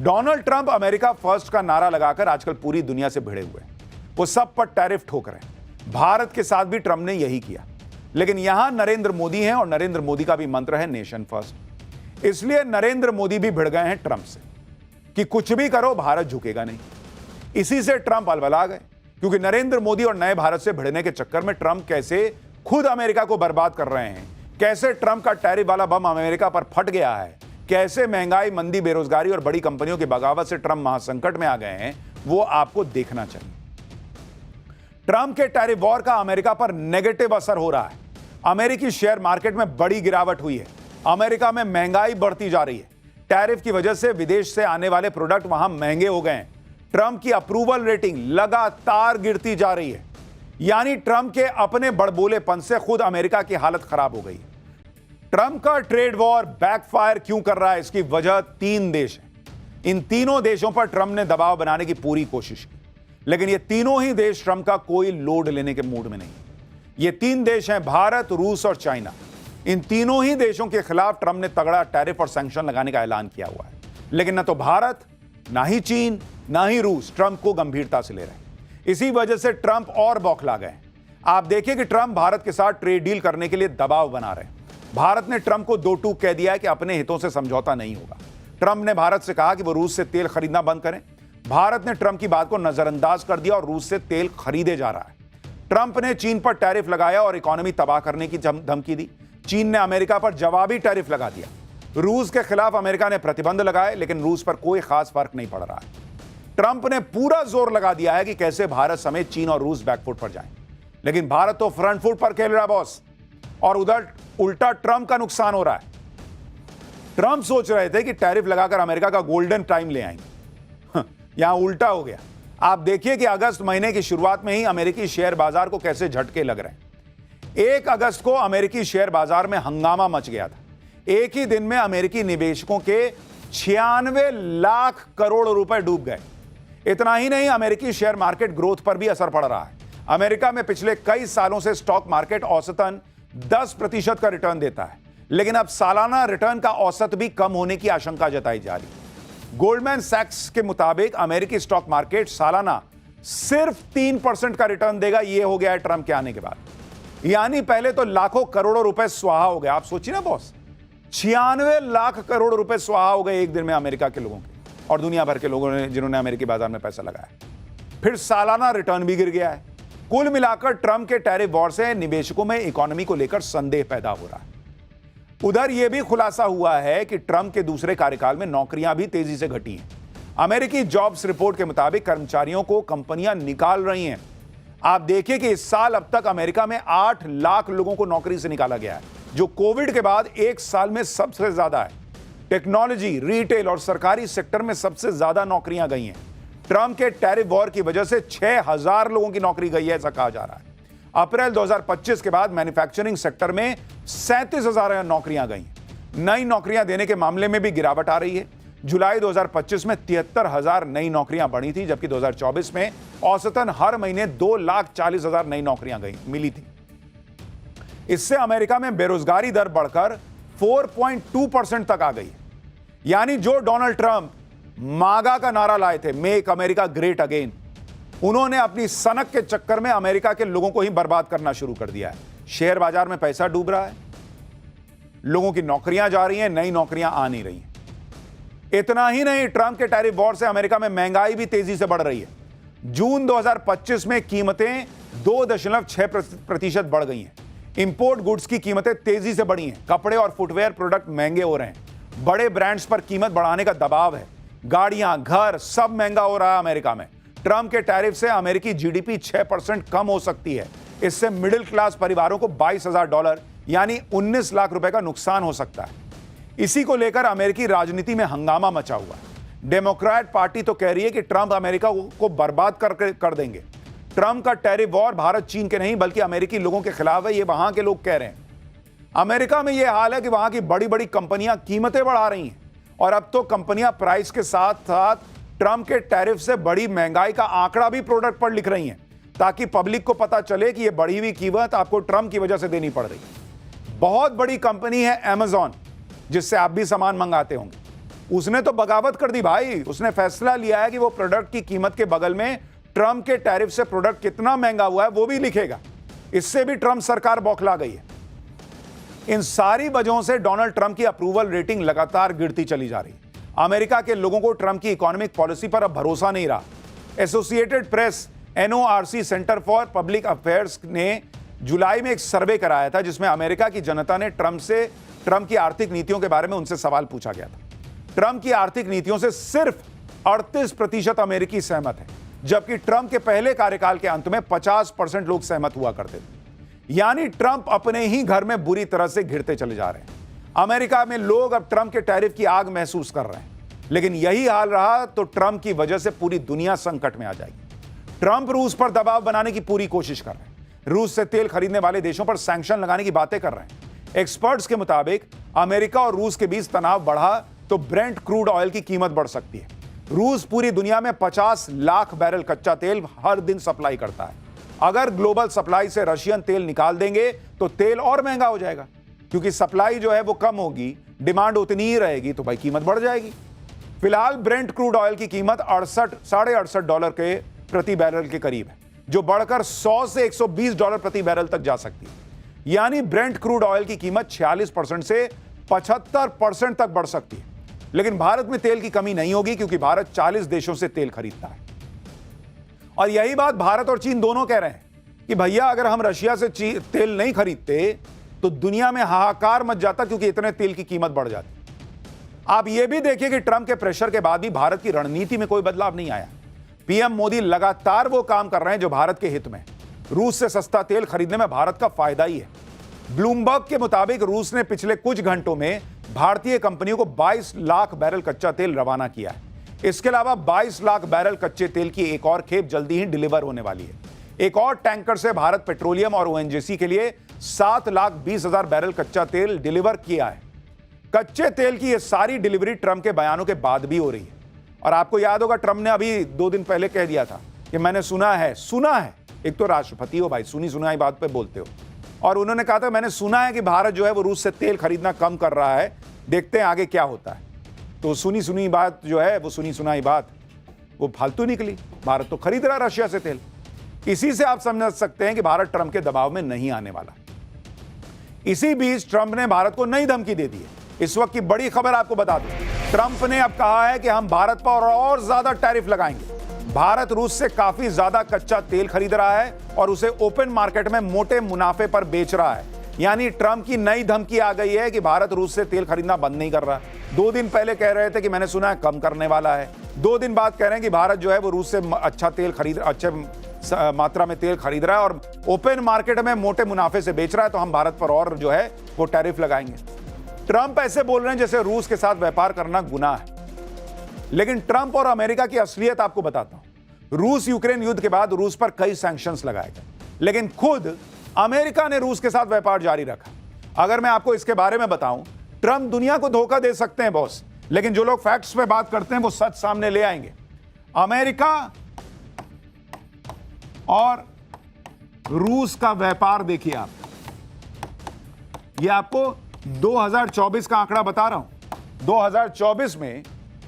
Donald Trump America first का नारा लगाकर आजकल पूरी दुनिया से भिड़े हुए हैं। वो सब पर टैरिफ ठोक रहे हैं। भारत के साथ भी ट्रंप ने यही किया, लेकिन यहां नरेंद्र मोदी हैं और नरेंद्र मोदी का भी मंत्र है नेशन फर्स्ट। इसलिए नरेंद्र मोदी भी भिड़ गए हैं ट्रंप से कि कुछ भी करो भारत झुकेगा नहीं। इसी से ट्रंप अलबला गए, क्योंकि नरेंद्र मोदी और नए भारत से भिड़ने के चक्कर में ट्रंप कैसे खुद अमेरिका को बर्बाद कर रहे हैं, कैसे ट्रंप का टैरिफ वाला बम अमेरिका पर फट गया है, कैसे महंगाई, मंदी, बेरोजगारी और बड़ी कंपनियों की बगावत से ट्रंप महासंकट में आ गए हैं, वो आपको देखना चाहिए। ट्रंप के टैरिफ वॉर का अमेरिका पर नेगेटिव असर हो रहा है। अमेरिकी शेयर मार्केट में बड़ी गिरावट हुई है। अमेरिका में महंगाई बढ़ती जा रही है। टैरिफ की वजह से विदेश से आने वाले प्रोडक्ट वहां महंगे हो गए हैं। ट्रंप की अप्रूवल रेटिंग लगातार गिरती जा रही है। यानी ट्रंप के अपने बड़बोलेपन से खुद अमेरिका की हालत खराब हो गई है। ट्रंप का ट्रेड वॉर बैकफायर क्यों कर रहा है, इसकी वजह 3 देश है। इन तीनों देशों पर ट्रंप ने दबाव बनाने की पूरी कोशिश की, लेकिन ये तीनों ही देश ट्रंप का कोई लोड लेने के मूड में नहीं। ये 3 देश हैं भारत, रूस और चाइना। इन तीनों ही देशों के खिलाफ ट्रंप ने तगड़ा टैरिफ और सैंक्शन लगाने का ऐलान किया हुआ है, लेकिन न तो भारत, ना ही चीन, ना ही रूस ट्रंप को गंभीरता से ले रहे हैं। इसी वजह से ट्रंप और बौखला गए। आप देखिए कि ट्रंप भारत के साथ ट्रेड डील करने के लिए दबाव बना रहे हैं। भारत ने ट्रंप को 2 टूक कह दिया है कि अपने हितों से समझौता नहीं होगा। ट्रंप ने भारत से कहा कि वो रूस से तेल खरीदना बंद करें। भारत ने ट्रंप की बात को नजरअंदाज कर दिया और रूस से तेल खरीदे जा रहा है। ट्रंप ने चीन पर टैरिफ लगाया और इकोनॉमी तबाह करने की धमकी दी। चीन ने अमेरिका पर जवाबी टैरिफ लगा दिया। रूस के खिलाफ अमेरिका ने प्रतिबंध लगाए, लेकिन रूस पर कोई खास फर्क नहीं पड़ रहा है। ट्रंप ने पूरा जोर लगा दिया है कि कैसे भारत समेत चीन और रूस बैकफुट पर जाएं, लेकिन भारत तो फ्रंट फुट पर खेल रहा है बॉस, और उधर उल्टा ट्रंप का नुकसान हो रहा है। ट्रंप सोच रहे थे कि टैरिफ लगाकर अमेरिका का गोल्डन टाइम ले आएंगे, यहां उल्टा हो गया। आप देखिए कि अगस्त महीने की शुरुआत में ही अमेरिकी शेयर बाजार को कैसे झटके लग रहे हैं। 1 अगस्त को अमेरिकी शेयर बाजार में हंगामा मच गया था। एक ही दिन में अमेरिकी निवेशकों के 96 लाख करोड़ रुपए डूब गए। इतना ही नहीं, अमेरिकी शेयर मार्केट ग्रोथ पर भी असर पड़ रहा है। अमेरिका में पिछले कई सालों से स्टॉक मार्केट औसतन 10% का रिटर्न देता है, लेकिन अब सालाना रिटर्न का औसत भी कम होने की आशंका जताई जा रही है। गोल्डमैन सैक्स के मुताबिक अमेरिकी स्टॉक मार्केट सालाना सिर्फ 3% का रिटर्न देगा। यह हो गया है ट्रंप के आने के बाद। यानी पहले तो लाखों करोड़ों रुपए स्वाहा हो गए। आप सोचिए ना बॉस, 96 लाख करोड़ रुपए स्वाहा हो गए एक दिन में अमेरिका के लोगों के और दुनिया भर के लोगों ने जिन्होंने अमेरिकी बाजार में पैसा लगाया। फिर सालाना रिटर्न भी गिर गया है। कुल मिलाकर ट्रंप के टैरिफ वॉर से निवेशकों में इकोनॉमी को लेकर संदेह पैदा हो रहा है। उधर यह भी खुलासा हुआ है कि ट्रंप के दूसरे कार्यकाल में नौकरियां भी तेजी से घटी हैं। अमेरिकी जॉब्स रिपोर्ट के मुताबिक कर्मचारियों को कंपनियां निकाल रही हैं। आप देखिए कि इस साल अब तक अमेरिका में 8 लाख लोगों को नौकरी से निकाला गया है, जो कोविड के बाद एक साल में सबसे ज्यादा है। टेक्नोलॉजी, रिटेल और सरकारी सेक्टर में सबसे ज्यादा नौकरियां गई हैं। ट्रंप के टैरिफ वॉर की वजह से 6000 लोगों की नौकरी गई है, ऐसा कहा जा रहा है। अप्रैल 2025 के बाद मैन्युफैक्चरिंग सेक्टर में 37,000 नौकरियां गई। नई नौकरियां देने के मामले में भी गिरावट आ रही है। जुलाई 2025 में 73,000 नई नौकरियां बढ़ी थी, जबकि 2024 में औसतन हर महीने 2,40,000 नई नौकरियां मिली थी। इससे अमेरिका में बेरोजगारी दर बढ़कर 4.2% तक आ गई। यानी जो डोनाल्ड ट्रंप मागा का नारा लाए थे, मेक अमेरिका ग्रेट अगेन, उन्होंने अपनी सनक के चक्कर में अमेरिका के लोगों को ही बर्बाद करना शुरू कर दिया है। शेयर बाजार में पैसा डूब रहा है, लोगों की नौकरियां जा रही हैं, नई नौकरियां आ नहीं रही हैं। इतना ही नहीं, ट्रंप के टैरिफ वॉर से अमेरिका में महंगाई भी तेजी से बढ़ रही है। जून 2025 में कीमतें 2.6% बढ़ गई हैं। इंपोर्ट गुड्स की कीमतें तेजी से बढ़ी हैं। कपड़े और फुटवेयर प्रोडक्ट महंगे हो रहे हैं। बड़े ब्रांड्स पर कीमत बढ़ाने का दबाव है। गाड़ियां, घर सब महंगा हो रहा है अमेरिका में। ट्रंप के टैरिफ से अमेरिकी जीडीपी 6% कम हो सकती है। इससे मिडिल क्लास परिवारों को $22,000 यानी 19 लाख रुपए का नुकसान हो सकता है। इसी को लेकर अमेरिकी राजनीति में हंगामा मचा हुआ है। डेमोक्रेट पार्टी तो कह रही है कि ट्रंप अमेरिका को बर्बाद कर देंगे। ट्रंप का टैरिफ वॉर भारत चीन के नहीं बल्कि अमेरिकी लोगों के खिलाफ है, ये वहां के लोग कह रहे हैं। अमेरिका में यह हाल है कि वहां की बड़ी बड़ी कंपनियां कीमतें बढ़ा रही हैं, और अब तो कंपनियां प्राइस के साथ साथ ट्रंप के टैरिफ से बड़ी महंगाई का आंकड़ा भी प्रोडक्ट पर लिख रही हैं, ताकि पब्लिक को पता चले कि यह बढ़ी हुई कीमत आपको ट्रंप की वजह से देनी पड़ रही है। बहुत बड़ी कंपनी है अमेज़न, जिससे आप भी सामान मंगाते होंगे। उसने तो बगावत कर दी भाई। उसने फैसला लिया है कि वो प्रोडक्ट की कीमत के बगल में ट्रंप के टैरिफ से प्रोडक्ट कितना महंगा हुआ है वो भी लिखेगा। इससे भी ट्रंप सरकार बौखला गई है। इन सारी वजहों से डोनाल्ड ट्रंप की अप्रूवल रेटिंग लगातार गिरती चली जा रही है। अमेरिका के लोगों को ट्रंप की इकोनॉमिक पॉलिसी पर अब भरोसा नहीं रहा। Associated press NORC centre for public affairs ने जुलाई में एक सर्वे कराया था जिसमें अमेरिका की जनता ने ट्रंप की आर्थिक नीतियों के बारे में उनसे सवाल पूछा गया था। ट्रंप की आर्थिक नीतियों से सिर्फ 38% अमेरिकी सहमत है, जबकि ट्रंप के पहले कार्यकाल के अंत में 50% लोग सहमत हुआ करते थे। यानी ट्रंप अपने ही घर में बुरी तरह से घिरते चले जा रहे हैं। अमेरिका में लोग अब ट्रंप के टैरिफ की आग महसूस कर रहे हैं, लेकिन यही हाल रहा तो ट्रंप की वजह से पूरी दुनिया संकट में आ जाएगी। ट्रंप रूस पर दबाव बनाने की पूरी कोशिश कर रहे हैं। रूस से तेल खरीदने वाले देशों पर सैंक्शन लगाने की बातें कर रहे हैं। एक्सपर्ट्स के मुताबिक अमेरिका और रूस के बीच तनाव बढ़ा तो ब्रेंट क्रूड ऑयल की कीमत बढ़ सकती है। रूस पूरी दुनिया में 50 लाख बैरल कच्चा तेल हर दिन सप्लाई करता है। अगर ग्लोबल सप्लाई से रशियन तेल निकाल देंगे तो तेल और महंगा हो जाएगा, क्योंकि सप्लाई जो है वो कम होगी, डिमांड उतनी ही रहेगी, तो भाई कीमत बढ़ जाएगी। फिलहाल ब्रेंट क्रूड ऑयल की कीमत $68 के प्रति बैरल के करीब है, जो बढ़कर 100 से $120 प्रति बैरल तक जा सकती है। यानी ब्रेंट क्रूड ऑयल की कीमत 46% से 75% तक बढ़ सकती है। लेकिन भारत में तेल की कमी नहीं होगी, क्योंकि भारत 40 देशों से तेल खरीदता है। और यही बात भारत और चीन दोनों कह रहे हैं कि भैया अगर हम रशिया से तेल नहीं खरीदते तो दुनिया में हाहाकार मच जाता, क्योंकि इतने तेल की कीमत बढ़ जाती। आप यह भी देखिए कि ट्रंप के प्रेशर के बाद भी भारत की रणनीति में कोई बदलाव नहीं आया। पीएम मोदी लगातार वो काम कर रहे हैं जो भारत के हित में। रूस से सस्ता तेल खरीदने में भारत का फायदा ही है। ब्लूमबर्ग के मुताबिक रूस ने पिछले कुछ घंटों में भारतीय कंपनियों को 22 लाख बैरल कच्चा तेल रवाना किया है। इसके अलावा 22 लाख बैरल कच्चे तेल की एक और खेप जल्दी ही डिलीवर होने वाली है। एक और टैंकर से भारत पेट्रोलियम और ONGC के लिए 7,20,000 बैरल कच्चा तेल डिलीवर किया है। कच्चे तेल की यह सारी डिलीवरी ट्रंप के बयानों के बाद भी हो रही है। और आपको याद होगा ट्रंप ने अभी 2 दिन पहले कह दिया था कि मैंने सुना है। एक तो राष्ट्रपति हो भाई, सुनी सुनाई बात पे बोलते हो। और उन्होंने कहा था मैंने सुना है कि भारत जो है वो रूस से तेल खरीदना कम कर रहा है, देखते हैं आगे क्या होता है। तो सुनी सुनी बात जो है वो सुनी सुनाई बात वो फालतू निकली। भारत तो खरीद रहा है रशिया से तेल। इसी से आप समझ सकते हैं कि भारत ट्रंप के दबाव में नहीं आने वाला। इसी बीच ट्रंप ने भारत को नई धमकी दे दी है। इस वक्त की बड़ी खबर आपको बता दूं, ट्रंप ने अब कहा है कि हम भारत पर और ज्यादा टैरिफ लगाएंगे। भारत रूस से काफी ज्यादा कच्चा तेल खरीद रहा है और उसे ओपन मार्केट में मोटे मुनाफे पर बेच रहा है। यानी ट्रंप की नई धमकी आ गई है कि भारत रूस से तेल खरीदना बंद नहीं कर रहा। 2 दिन पहले कह रहे थे कि मैंने सुना है कम करने वाला है। 2 दिन बाद कह रहे हैं कि भारत जो है वो रूस से अच्छे मात्रा में तेल खरीद रहा है और ओपन मार्केट में मोटे मुनाफे से बेच रहा है, तो हम भारत पर और जो है वो टैरिफ लगाएंगे। ट्रंप ऐसे बोल रहे हैं जैसे रूस के साथ व्यापार करना गुनाह है। लेकिन ट्रंप और अमेरिका की असलियत आपको बताता हूं। रूस यूक्रेन युद्ध के बाद रूस पर कई सैंक्शंस लगाए गए, लेकिन खुद अमेरिका ने रूस के साथ व्यापार जारी रखा। अगर मैं आपको इसके बारे में बताऊं, ट्रंप दुनिया को धोखा दे सकते हैं बॉस, लेकिन जो लोग फैक्ट्स पे बात करते हैं वो सच सामने ले आएंगे। अमेरिका और रूस का व्यापार देखिए आप, ये आपको 2024 का आंकड़ा बता रहा हूं। 2024 में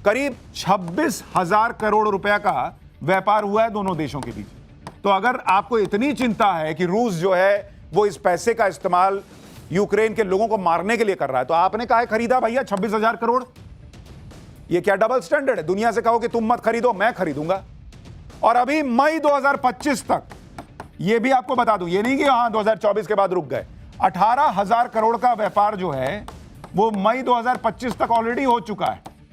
करीब 26,000 करोड़ रुपया का व्यापार हुआ है दोनों देशों के बीच। तो अगर आपको इतनी चिंता है कि रूस जो है वो इस पैसे का इस्तेमाल यूक्रेन के लोगों को मारने के लिए कर रहा है, तो आपने काहे खरीदा भैया 26,000 करोड़? ये क्या डबल स्टैंडर्ड है? दुनिया से कहो कि तुम मत खरीदो, मैं खरीदूंगा। और अभी मई 2025 तक, ये भी आपको बता दूं, ये नहीं कि हां 2024 के बाद रुक गए। 18,000 करोड़ का व्यापार जो है वो मई 2025 तक ऑलरेडी हो चुका है।